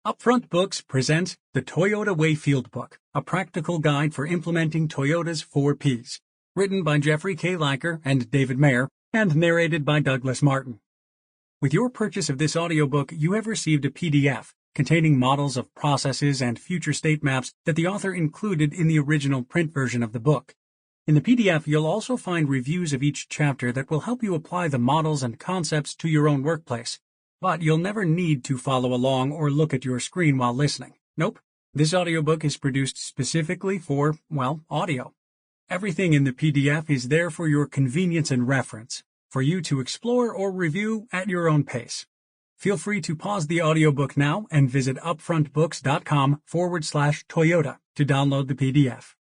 Upfront Books presents the Toyota Way Fieldbook, a practical guide for implementing Toyota's 4 Ps, written by Jeffrey K. Liker and David Meier, and narrated by Douglas Martin. With your purchase of this audiobook, you have received a PDF containing models of processes and future state maps that the author included in the original print version of the book. In the PDF, you'll also find reviews of each chapter that will help you apply the models and concepts to your own workplace. But you'll never need to follow along or look at your screen while listening. Nope. This audiobook is produced specifically for, audio. Everything in the PDF is there for your convenience and reference, for you to explore or review at your own pace. Feel free to pause the audiobook now and visit upfrontbooks.com/Toyota to download the PDF.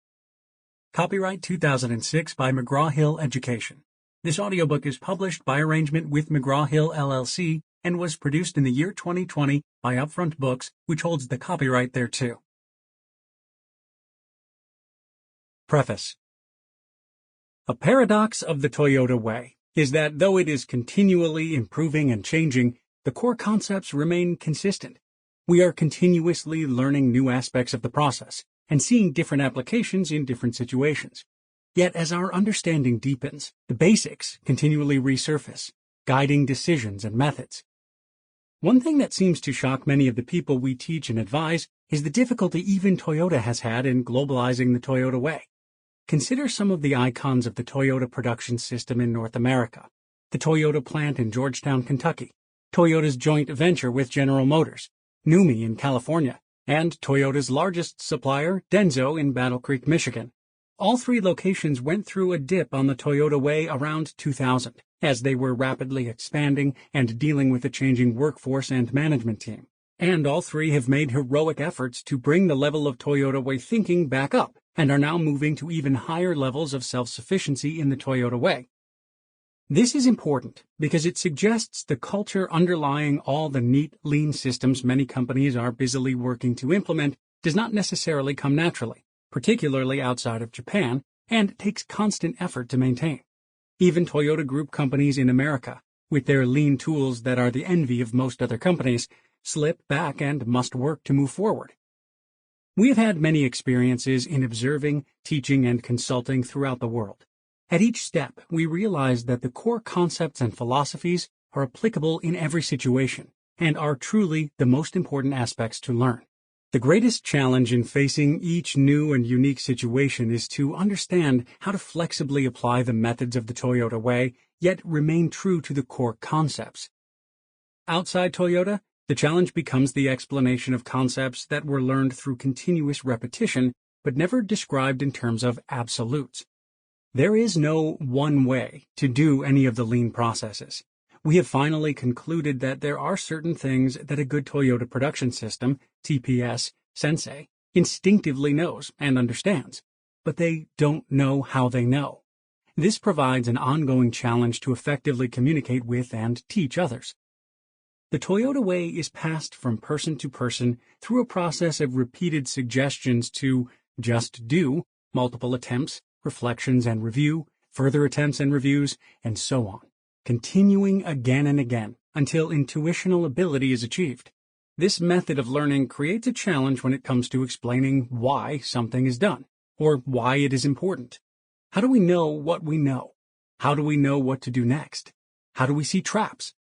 Copyright 2006 by McGraw-Hill Education. This audiobook is published by arrangement with McGraw-Hill LLC and was produced in the year 2020 by Upfront Books, which holds the copyright thereto. Preface. A paradox of the Toyota Way is that though it is continually improving and changing, the core concepts remain consistent. We are continuously learning new aspects of the process and seeing different applications in different situations. Yet as our understanding deepens, the basics continually resurface, guiding decisions and methods. One thing that seems to shock many of the people we teach and advise is the difficulty even Toyota has had in globalizing the Toyota Way. Consider some of the icons of the Toyota production system in North America: the Toyota plant in Georgetown, Kentucky, Toyota's joint venture with General Motors, NUMMI in California, and Toyota's largest supplier, Denso, in Battle Creek, Michigan. All 3 locations went through a dip on the Toyota Way around 2000, as they were rapidly expanding and dealing with a changing workforce and management team. And all 3 have made heroic efforts to bring the level of Toyota Way thinking back up, and are now moving to even higher levels of self-sufficiency in the Toyota Way. This is important because it suggests the culture underlying all the neat, lean systems many companies are busily working to implement does not necessarily come naturally, particularly outside of Japan, and takes constant effort to maintain. Even Toyota Group companies in America, with their lean tools that are the envy of most other companies, slip back and must work to move forward. We have had many experiences in observing, teaching, and consulting throughout the world. At each step, we realize that the core concepts and philosophies are applicable in every situation, and are truly the most important aspects to learn. The greatest challenge in facing each new and unique situation is to understand how to flexibly apply the methods of the Toyota Way, yet remain true to the core concepts. Outside Toyota, the challenge becomes the explanation of concepts that were learned through continuous repetition, but never described in terms of absolutes. There is no one way to do any of the lean processes. We have finally concluded that there are certain things that a good Toyota production system, TPS, Sensei, instinctively knows and understands, but they don't know how they know. This provides an ongoing challenge to effectively communicate with and teach others. The Toyota Way is passed from person to person through a process of repeated suggestions to just do, multiple attempts, reflections and review, further attempts and reviews, and so on, continuing again and again until intuitional ability is achieved. This method of learning creates a challenge when it comes to explaining why something is done, or why it is important. How do we know what we know? How do we know what to do next? How do we see traps?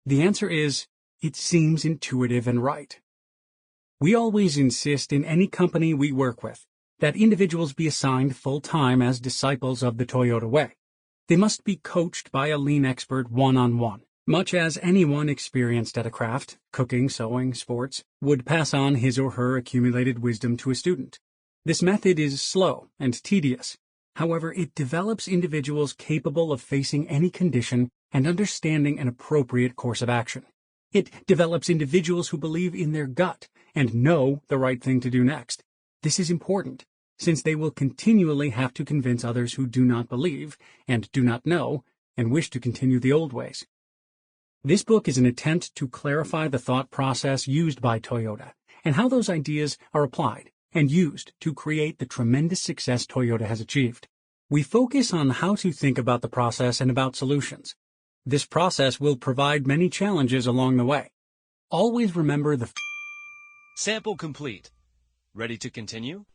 The answer is, it seems intuitive and right. We always insist in any company we work with that individuals be assigned full-time as disciples of the Toyota Way. They must be coached by a lean expert one-on-one, much as anyone experienced at a craft, cooking, sewing, sports, would pass on his or her accumulated wisdom to a student. This method is slow and tedious. However, it develops individuals capable of facing any condition and understanding an appropriate course of action. It develops individuals who believe in their gut and know the right thing to do next. This is important, since they will continually have to convince others who do not believe and do not know and wish to continue the old ways. This book is an attempt to clarify the thought process used by Toyota and how those ideas are applied and used to create the tremendous success Toyota has achieved. We focus on how to think about the process and about solutions. This process will provide many challenges along the way. Always remember the Sample complete. Ready to continue?